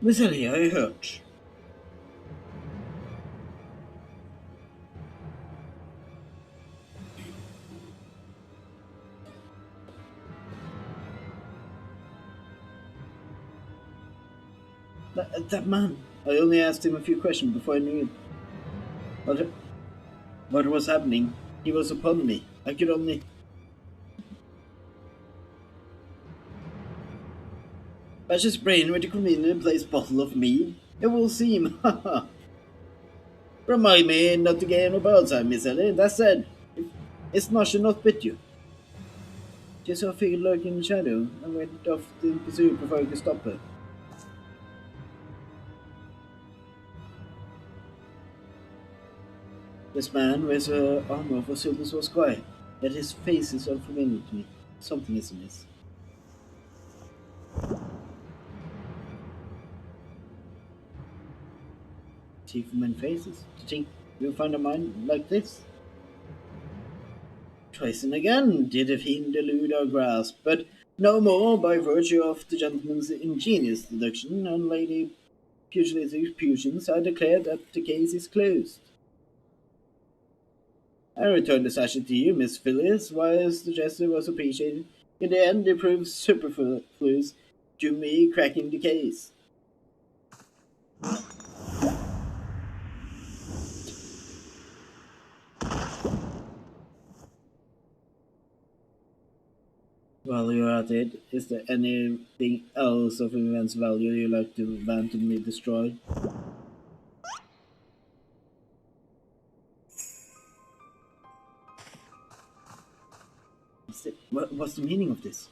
Miss Ellie, I heard. That man. I only asked him a few questions before I knew it. What, what was happening? He was upon me. I could only. Bash his brain with a convenient placed bottle of mead. It will seem. Haha. Remind me not to get no outside, Miss Ellie. That said, it's not should not bit you. Just saw a figure lurking in the shadow and went off in pursuit before I could stop her. This man wears armor of a silver sword squire, yet his face is unfamiliar to me. Something is amiss. See from many faces. To think you'll find a mind like this. Twice and again did the fiend elude our grasp, but no more by virtue of the gentleman's ingenious deduction and Lady Pugilist's executions, I declare that the case is closed. I return the sachet to you, Miss Phyllis. Whilst the gesture was appreciated, in the end it proved superfluous to me cracking the case. While you're at it, is there anything else of immense value you like to randomly destroy? What's the meaning of this?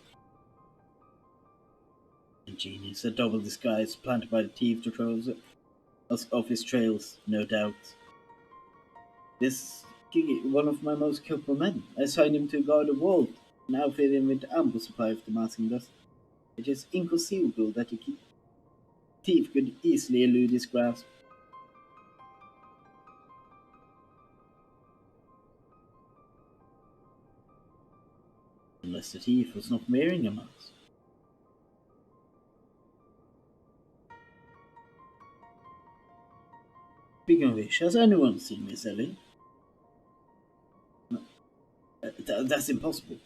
Ingenious, a double disguise planted by the thief to throw us off his trails, no doubt. This Gigi, one of my most skillful men. I assigned him to guard the vault, and outfit him with ample supply of the masking dust. It is inconceivable that the thief could easily elude his grasp. Unless the thief was not wearing a mask. Speaking of which, has anyone seen Miss Ellie? That's impossible.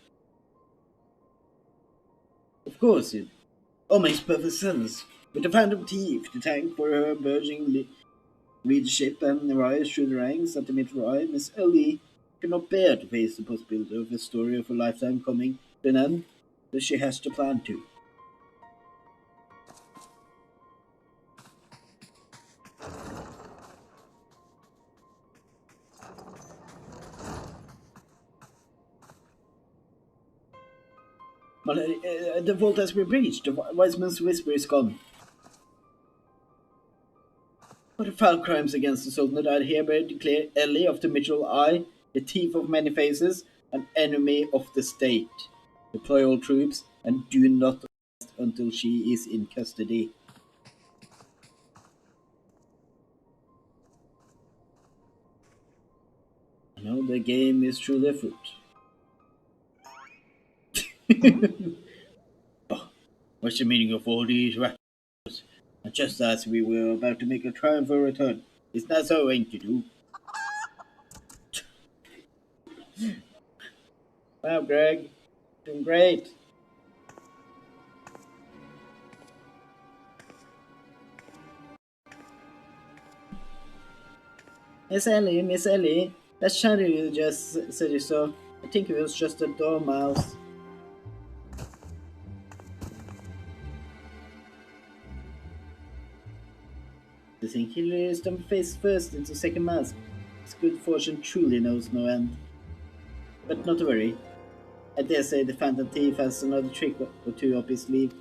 Of course, it all makes perfect sense. With the Phantom Thief, the tank for her burgeoning leadership and rise through the ranks at the mid-rise, Miss Ellie could not bear to face the possibility of a story of a lifetime coming to an end that she has to plan to. But the vault has been breached. The wise man's whisper is gone. For the foul crimes against the Sultan, I hereby declare Ellie of the Mitchell Eye, the thief of many faces, an enemy of the state. Deploy all troops and do not rest until she is in custody. I know the game is truly afoot. Oh, what's the meaning of all these rackets? And just as we were about to make a triumphal return, it's not so, ain't you, do? Wow, Greg, doing great. Miss Ellie, that shadow you just said you saw, I think it was just a dormouse. The thing he released them face first into second mask. His good fortune truly knows no end. But not to worry. I dare say the Phantom Thief has another trick or two up his sleeve.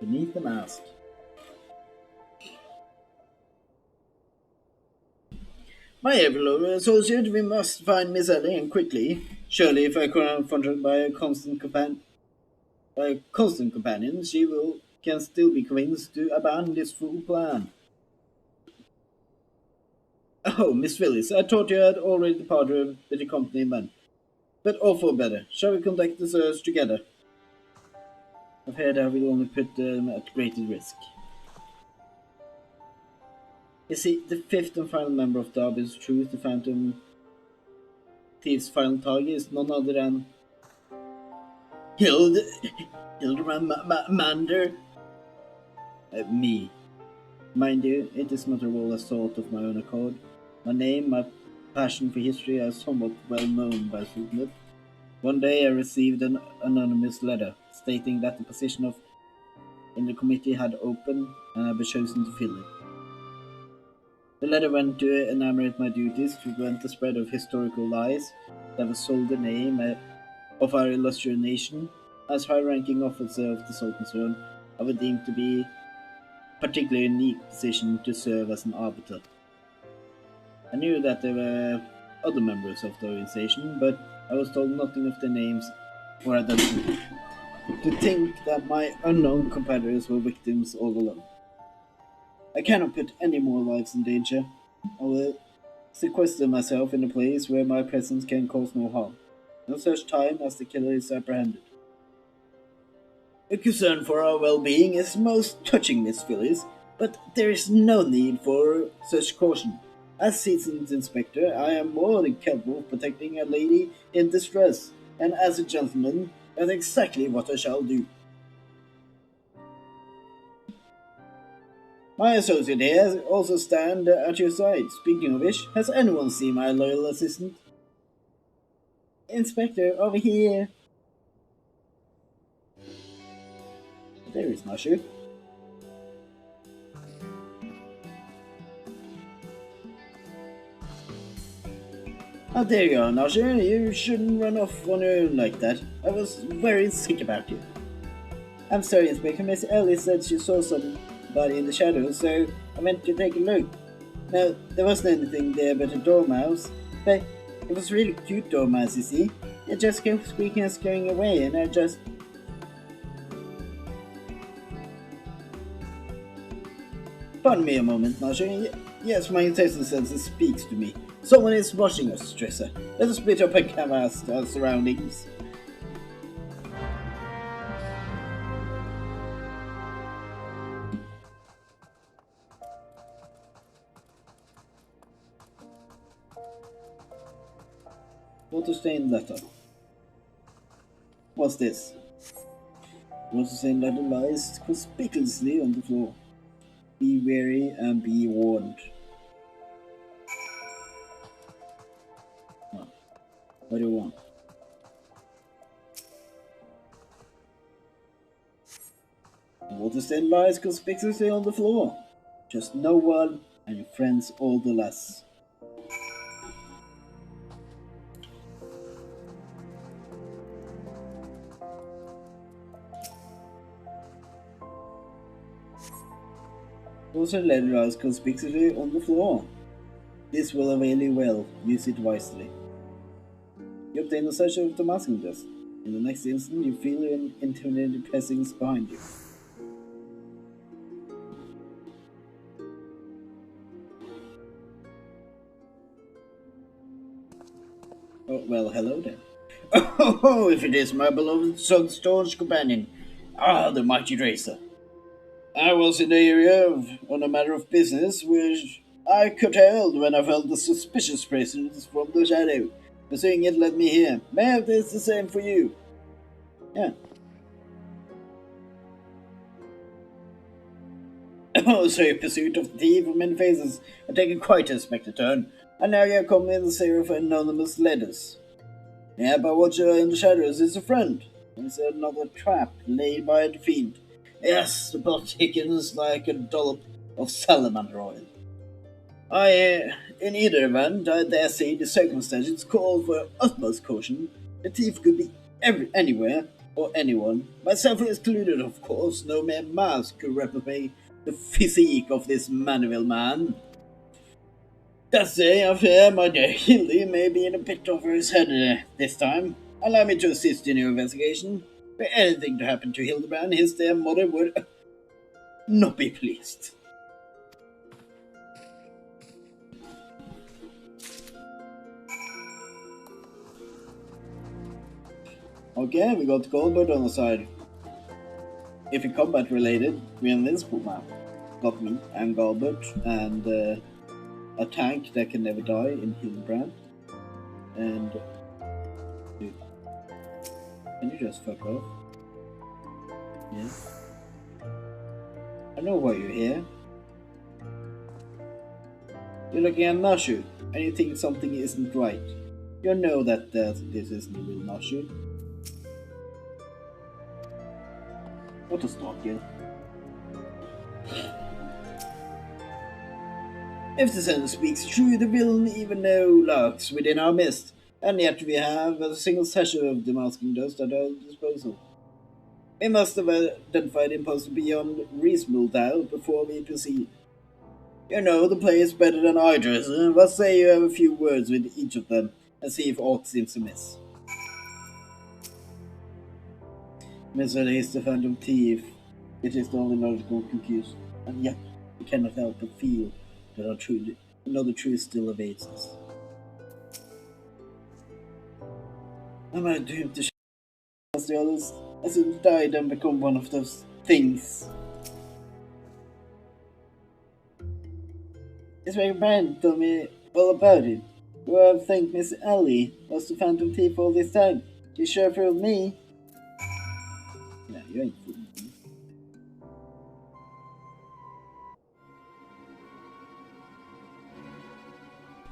beneath the mask. My fellow associate, we must find Miss Ellie, and quickly. Surely, if I are confronted by a constant companion, she can still be convinced to abandon this fool plan. Oh, Miss Phyllis, I thought you had already departed with the company man. But all for better. Shall we conduct the search together? I've heard I will only put them at greater risk. You see, the fifth and final member of the Abyss Truth, the Phantom Thief's final target, is none other than Hildermander. Me. Mind you, it is not a role I sought of my own accord. My name, my passion for history are somewhat well known by Sultanate. One day I received an anonymous letter stating that the position in the committee had opened and I was chosen to fill it. The letter went to enumerate my duties to prevent the spread of historical lies that would sold the name of our illustrious nation. As high-ranking officer of the Sultan's throne, I would deem to be particularly unique position to serve as an arbiter. I knew that there were other members of the organization, but I was told nothing of their names or identity. To think that my unknown competitors were victims all along. I cannot put any more lives in danger. I will sequester myself in a place where my presence can cause no harm, no such time as the killer is apprehended. A concern for our well-being is most touching, Miss Phyllis, but there is no need for such caution. As seasoned inspector, I am more than capable of protecting a lady in distress, and as a gentleman, that's exactly what I shall do. My associate here also stand at your side. Speaking of which, has anyone seen my loyal assistant? Inspector, over here. There is Nasher. Oh, there you are, Nasher. You shouldn't run off on your own like that. I was very sick about you. I'm sorry, Inspector. Miss Ellie said she saw somebody in the shadows, so I went to take a look. No, there wasn't anything there but a dormouse. But it was really cute dormouse, you see. It just kept squeaking and scurrying away, and I just... Pardon me a moment, Nasher. Yes, my intelligence senses speaks to me. Someone is watching us, Dresser. Let us split up and canvass our surroundings. Water-stained letter. What's this? Water-stained letter lies conspicuously on the floor. Be wary and be warned. What do you want? The water-stained lies conspicuously on the floor. Just no one, and your friends all the less. Also letter lies conspicuously on the floor. This will avail you well. Use it wisely. You obtain a search of the masking desk. In the next instant, you feel an intimidating presence behind you. Oh, well, hello then. Oh, if it is my beloved son's staunch companion. Ah, the mighty Drazor. I was in the area on a matter of business which I curtailed when I felt the suspicious presence from the shadow. Pursuing it led me here. May have this the same for you. Yeah. Oh, so your pursuit of the thief of many faces had taken quite a unexpected turn, and now you have come in the series of anonymous letters. Yeah, but watcher in the shadows is a friend. It's another trap laid by the fiend. Yes, the plot thickens like a dollop of salamander oil. In either event, I dare say the circumstances call for utmost caution. The thief could be anywhere, or anyone, myself excluded, of course. No mere mask could replicate the physique of this Manuel man. That's it, I fear my dear Hildy may be in a bit over his head this time. Allow me to assist in your investigation. For anything to happen to Hildebrand, his dear mother would not be pleased. Okay, we got Goldberg on the side. If you're combat related, we're invincible now. Got me and Goldberg and a tank that can never die in Hildebrand. And dude, can you just fuck off? Yeah. I know why you're here. You're looking at Nashu, and you think something isn't right. You know that this isn't the real Nashu. What a stalker. If the sentence speaks true, the villain even now lurks within our midst, and yet we have a single sachet of demasking dust at our disposal. We must have identified imposter beyond reasonable doubt before we proceed. You know the players better than I, Drazor. What say you have a few words with each of them, and see if aught seems amiss? Mr. is the phantom thief. It is the only logical conclusion, and yet we cannot help but feel that another truth still awaits us. Am I doomed to as the others? As if died and become one of those things? Inspector Brand told me all about it. Who I think Miss Ellie was the phantom thief all this time. She sure fooled me. No, you ain't fooling me.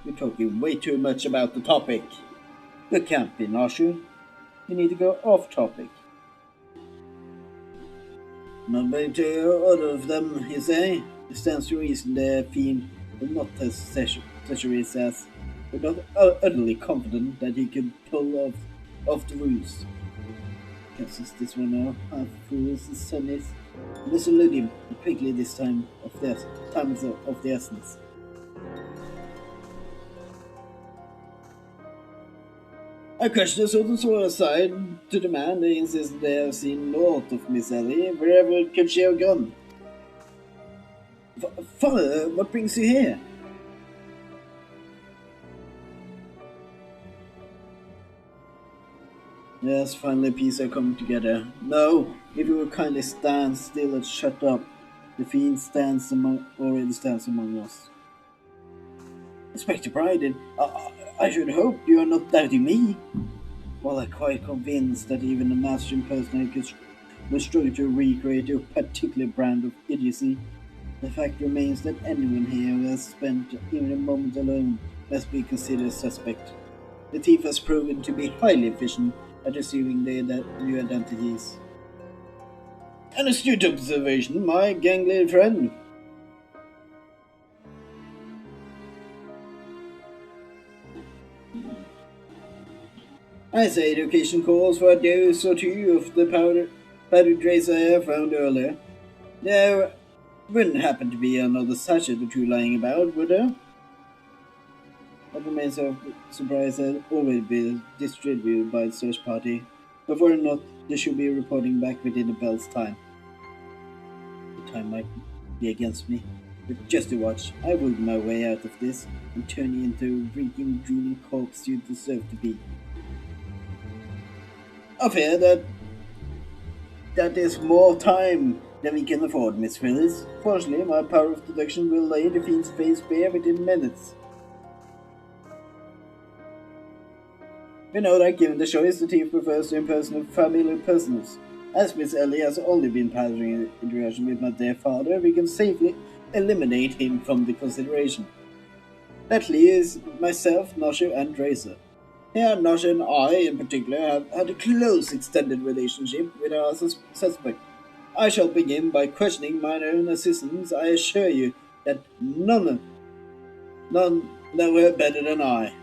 You're talking way too much about the topic. You can't be Nashu. You need to go off topic. Not by all of them, you say? It stands to reason the fiend will not test Treasury says. We're not utterly confident that he can pull off the ruse. Guesses this one now, half fools his son is. Let's elude him quickly this time of the essence. I question the sort aside to the man. They insist they have seen naught of Miss Ellie. Wherever could she have gone? Father, what brings you here? Yes, finally peace are coming together. No, if you will kindly stand still and shut up. The fiend already stands among us. Inspector Bryden, I should hope you are not doubting me. Well, I'm quite convinced that even a master impersonator will struggle to recreate a particular brand of idiocy. The fact remains that anyone here who has spent even a moment alone must be considered a suspect. The thief has proven to be highly efficient at assuming their new identities. An astute observation, my ganglion friend. I say education calls for a dose or two of the powdered Drazor I found earlier. There wouldn't happen to be another sachet or two lying about, would there? What remains of surprise has already been distributed by the search party. Before or not, they should be reporting back within a bell's time. The time might be against me, but just to watch, I will my way out of this and turn you into a reeking, drooling corpse you deserve to be. I fear that is more time than we can afford, Miss Phyllis. Fortunately, my power of deduction will lay the fiend's face bare within minutes. We know that given the choice, the thief prefers to impersonate familiar persons. As Miss Ellie has only been passing interaction with my dear father, we can safely eliminate him from the consideration. That leaves myself, Nashu, and Drazor. Here, Nashu and I, in particular, have had a close extended relationship with our suspect. I shall begin by questioning my own assistants. I assure you that none know her better than I.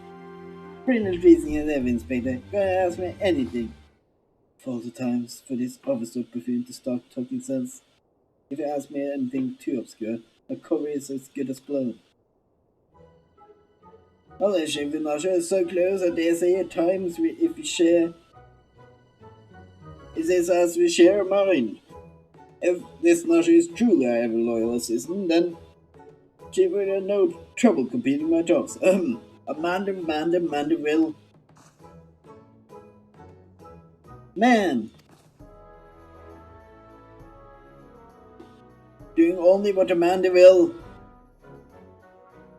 Brilliant reasoning and ever, Inspector. Go and ask me anything. all the times for this overstood buffoon to start talking sense. If you ask me anything too obscure, my cover is as good as blown. Knowledge of the measure is so close, I dare say at times if we share, it is as we share a mind. If this measure is truly our ever loyal assistant, then she would have no trouble completing my jobs. Amanda will. Man! Doing only what Amanda will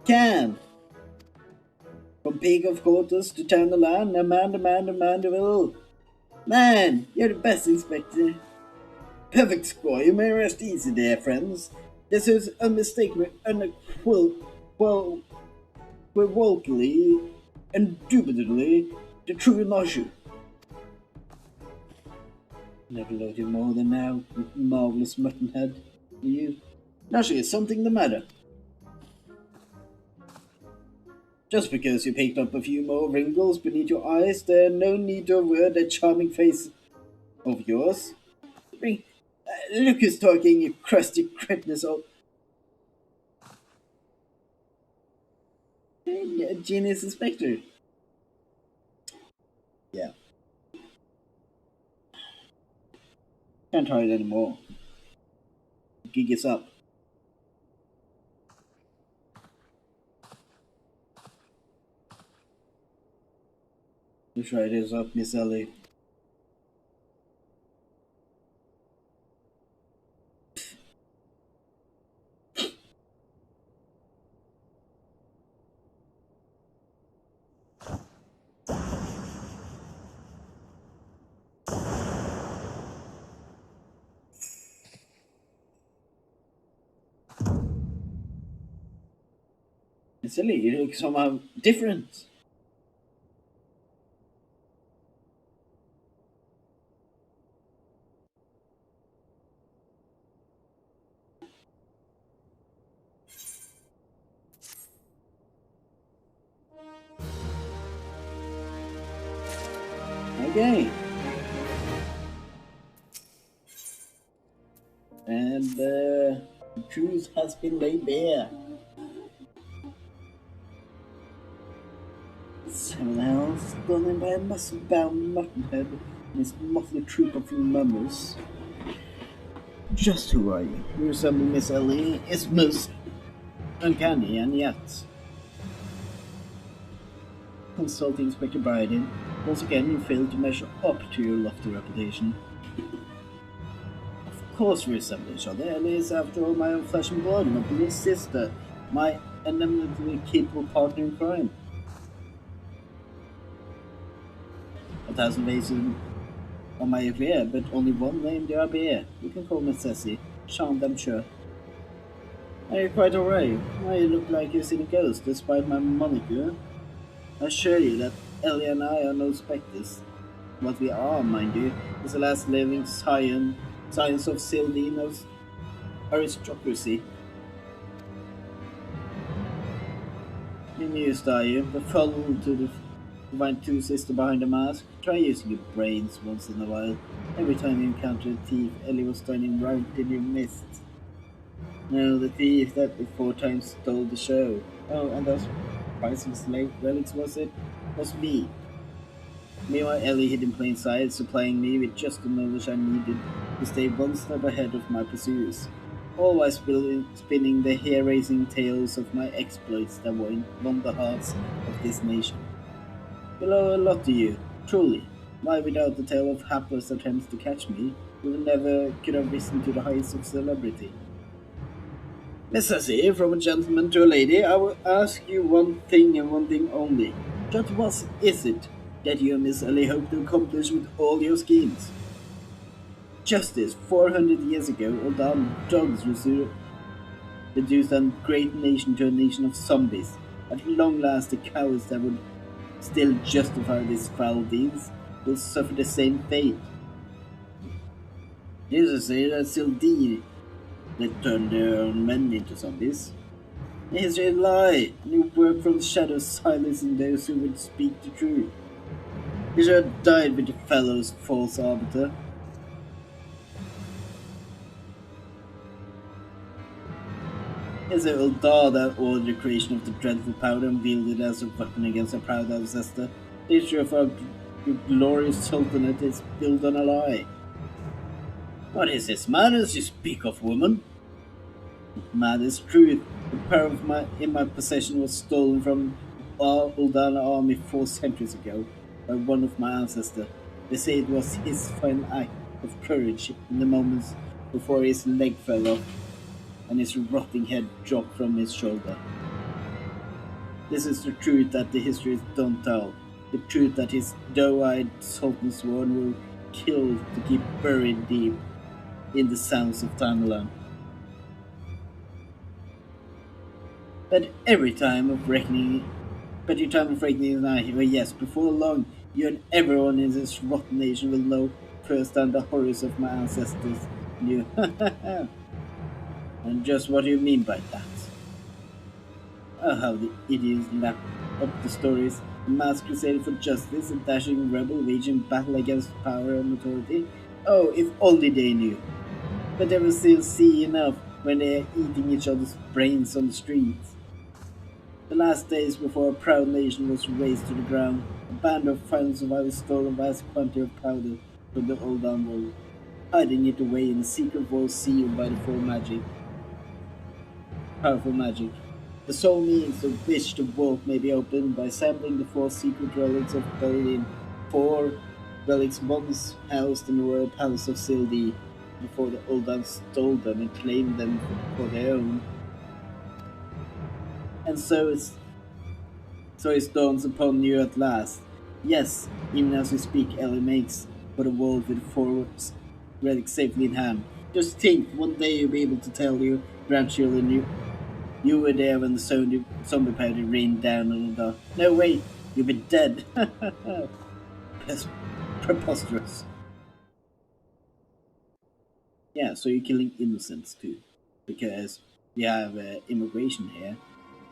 can. From peak of quarters to town the land, Amanda will. Man, you're the best inspector. Perfect score, you may rest easy there, friends. This is unmistakably, unequivocally, indubitably the true Noshu. Never loved you more than now, you marvelous muttonhead. You. Noshu, is something the matter? Just because you picked up a few more wrinkles beneath your eyes, there's no need to avert that charming face of yours. Look who's talking, you crusty cretins of... Genius Inspector. Yeah. Can't hide anymore. The gig is up. The ride is up, Miss Ellie. Miss Ellie, you look somehow different. Okay. And the truth has been laid bare. Someone else done by a muscle-bound muttonhead and his motley troop of mummers. Just who are you? You resemble Miss Ellie. It's most uncanny, and yet... Consulting Inspector Bryden, once again you failed to measure up to your lofty reputation. Of course we resemble each other. Ellie is, after all, my own flesh and blood, my little sister, my eminently capable partner in crime. 1,000 ways on my affair, but only one name there bear. You can call me Ceci. Charmed, I'm sure. Are you quite alright? Why you look like you've seen a ghost, despite my moniker? I assure you that Ellie and I are no spectres. What we are, mind you, is the last living science of Sildino's aristocracy. Amused are you, befuddled to the find two sisters behind the mask? Try using your brains once in a while. Every time you encountered a thief, Ellie was standing right in your midst. No, the thief that before time stole the show. Oh, and those priceless relics, was it? Was me. Meanwhile, Ellie hid in plain sight, supplying me with just the knowledge I needed to stay one step ahead of my pursuers, always spinning the hair-raising tales of my exploits that won the hearts of this nation. You owe a lot to you, truly. Why, without the tale of hapless attempts to catch me, you never could have risen to the heights of celebrity. Miss Ceci, from a gentleman to a lady, I will ask you one thing and one thing only. Just what is it that you and Miss Ellie hope to accomplish with all your schemes? Justice, 400 years ago, all down dogs reduced a great nation to a nation of zombies. At long last, the cowards that would still justify these foul deeds will suffer the same fate. Jesus say that still deed that turned their own men into zombies. History lie, and you work from the shadows, silencing those who would speak the truth. You should have died with your fellow's false arbiter. Is it Uldar that ordered the creation of the dreadful powder and wielded it as a weapon against our proud ancestor? The issue of our glorious sultanate is built on a lie. What is this madness you speak of, woman? Mad is truth. The power in my possession was stolen from our Uldana army 4 centuries ago by one of my ancestors. They say it was his final act of courage in the moments before his leg fell off and his rotting head dropped from his shoulder. This is the truth that the histories don't tell. The truth that his doe-eyed sultan sworn will kill to keep buried deep in the sands of Tamerlan. But every time of reckoning is nigh, well, yes, before long, you and everyone in this rotten nation will know firsthand the horrors of my ancestors knew. And just what do you mean by that? Oh, how the idiots lap up the stories. A mass crusade for justice, a dashing rebel waging battle against power and authority. Oh, if only they knew. But they will still see enough when they are eating each other's brains on the streets. The last days before a proud nation was razed to the ground, a band of final survivors stole a vast quantity of powder from the old world, hiding it away in a secret vault sealed by the powerful magic. The sole means of which the vault may be opened by sampling the 4 secret relics of Berlin, 4 relics once housed in the royal palace of Sildi, before the Oldans stole them and claimed them for their own. And so it dawns upon you at last. Yes, even as we speak, Ellie makes for the vault with 4 relics safely in hand. Just think, one day you'll be able to tell your grandchildren you were there when the zombie powder rained down on the dark. No, wait, you'll be dead. Preposterous. Yeah, so you're killing innocents too. Because we have immigration here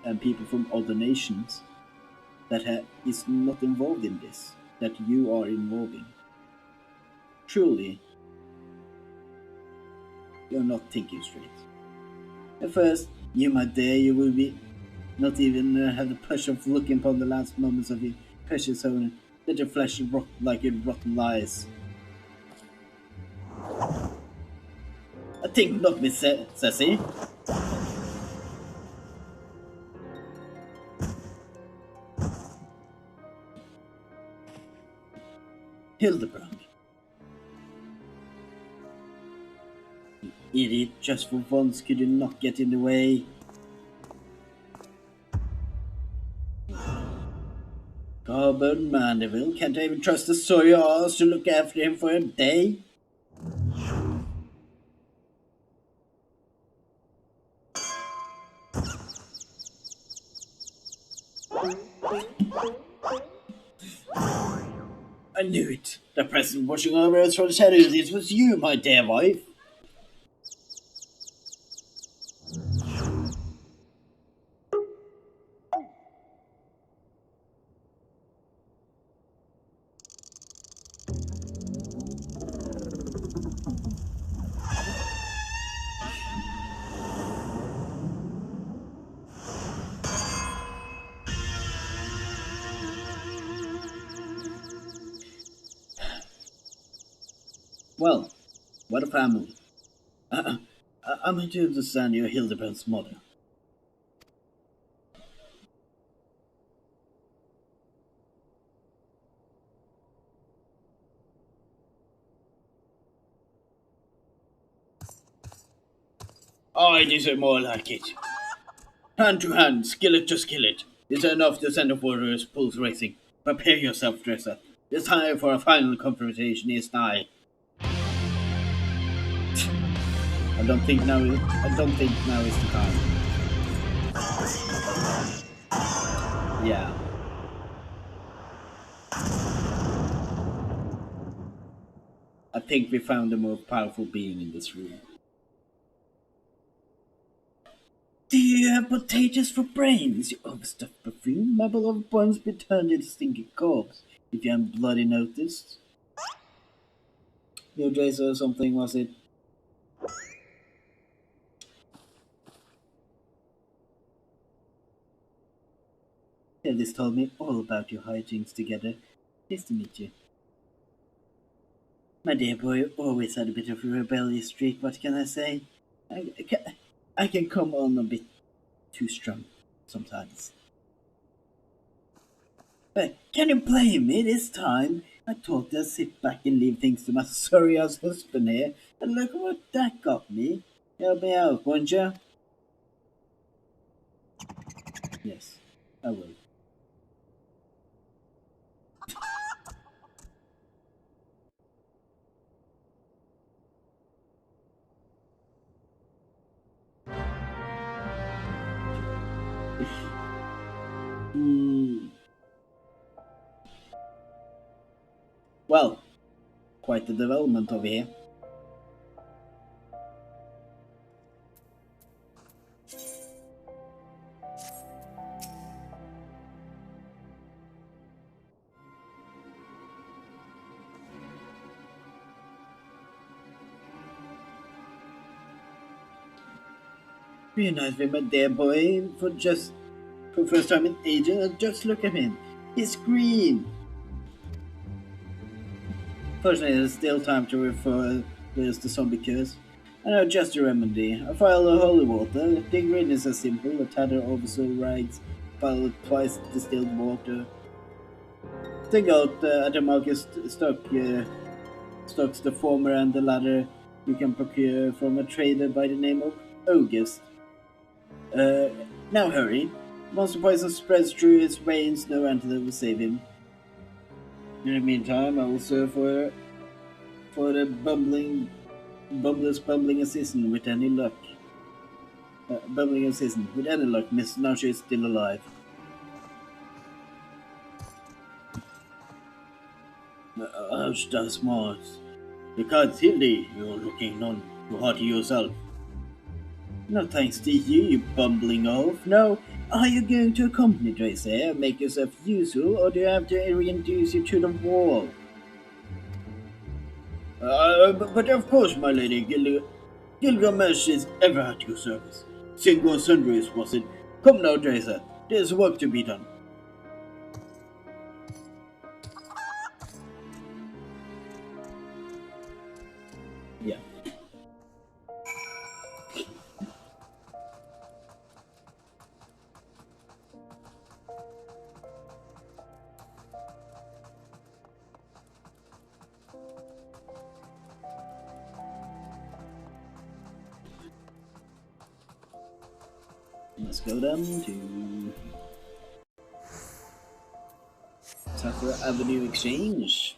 and people from other nations that is not involved in this, that you are involving. Truly, you're not thinking straight. At first, you, my dear, you will be not even have the pleasure of looking upon the last moments of your precious owner. Let your flesh rot like your rotten lies. I think not, Miss Sassy. Hildebrand. You idiot, just for once could you not get in the way? Carbon Mandeville, can't I even trust the Sawyer arse to look after him for a day? I knew it. The present watching over us from the shadows. It was you, my dear wife. Well, what a family. I'm meant to understand you're Hildebrand's mother. I deserve more like it. Hand to hand, skillet to skillet. Is enough to send the warriors' pulse racing? Prepare yourself, Dresser. The time for a final confrontation is nigh. I don't think now is the time. Yeah. I think we found the more powerful being in this room. Do you have potatoes for brains, you overstuffed buffoon? My beloved bones be turned into stinking corpse. if you haven't bloody noticed. Your Drazor or something, was it? Ellis told me all about your hijinks together. Nice to meet you. My dear boy always had a bit of a rebellious streak, what can I say? I can come on a bit too strong sometimes. But can you blame me this time? I thought I'd sit back and leave things to my sorry ass husband here, and look what that got me. Help me out, won't you? Yes, I will. Well, quite the development over here. Reunited with my dear boy for first time in ages, and just look at him. He's green. Fortunately, there's still time to refer this to zombie curse. I know just a remedy. I file a holy water. The ingredients are simple: a tattered oversaw rags, followed twice distilled water. Take out at market stocks the former and the latter you can procure from a trader by the name of August. Now hurry. Once the poison spreads through his veins, no antidote will save him. In the meantime, I will serve for the bumbling assistant with any luck. Bumbling assistant with any luck, Miss Narsha is still alive. Hush, that smart. You can't Hildy, you're looking none too hard to yourself. No thanks to you, you bumbling oaf. No, are you going to accompany Drazor and make yourself useful, or do you have to reintroduce you to the wall? But of course, my lady, Gilgamesh is ever at your service. Single sundries, was it? Come now, Drazor, there's work to be done. Yeah. Let's go down to Tucker Avenue Exchange.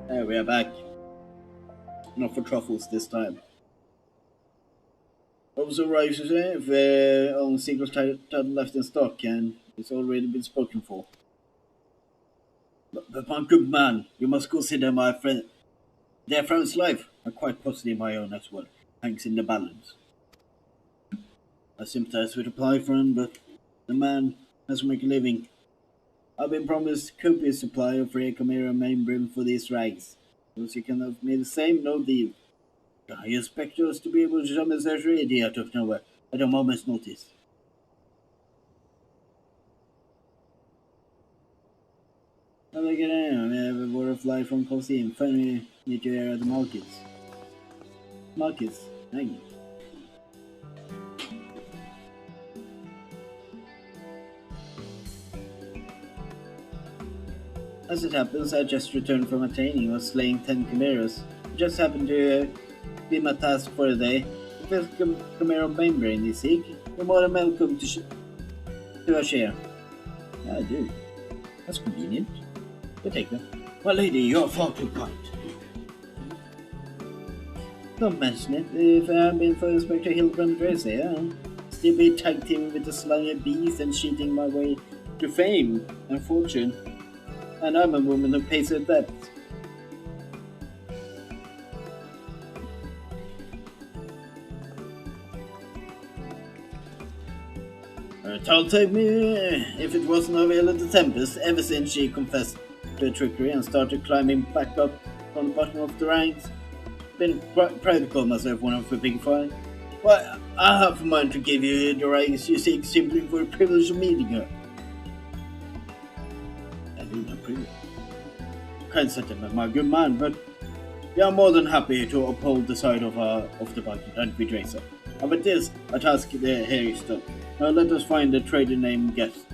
There we are back. Not for truffles this time. Also right to say, if only single title left in stock and it's already been spoken for. But my good man, you must consider their friend's life, and quite possibly my own as well, hangs in the balance. I sympathize with the pie friend, but the man has to make a living. I've been promised copious supply of rare Chimera membrane for these rags. Those you can have made the same, no deal. I expect us to be able to summon such ready out of nowhere at a moment's notice. How do I get in? We have a butterfly from Coliseum. Finally, need to hear at the markets. Markets, thank you. As it happens, I just returned from a training of slaying 10 chimeras. It just happened to be my task for the day. If there's chimera membrane you seek, you're more than welcome to a share. Yeah, I do. That's convenient. You take them. My lady, you're far too kind. Don't mention it. If I hadn't been for Inspector Hilbrand Drazor, I'd still be tag teaming with the slimy beast and cheating my way to fame and fortune. and I'm a woman who pays her debts. Told me if it wasn't Avila the Tempest ever since she confessed to trickery and started climbing back up from the bottom of the ranks. Been quite proud to call myself one of the big five. Why, I have a mind to give you the ranks you seek simply for the privilege of meeting her. I do not privilege. Kind sentiment, my good man, but we are more than happy to uphold the side of the party, don't we, Drazor? But this, a task here is done. Now let us find the trader named Guest.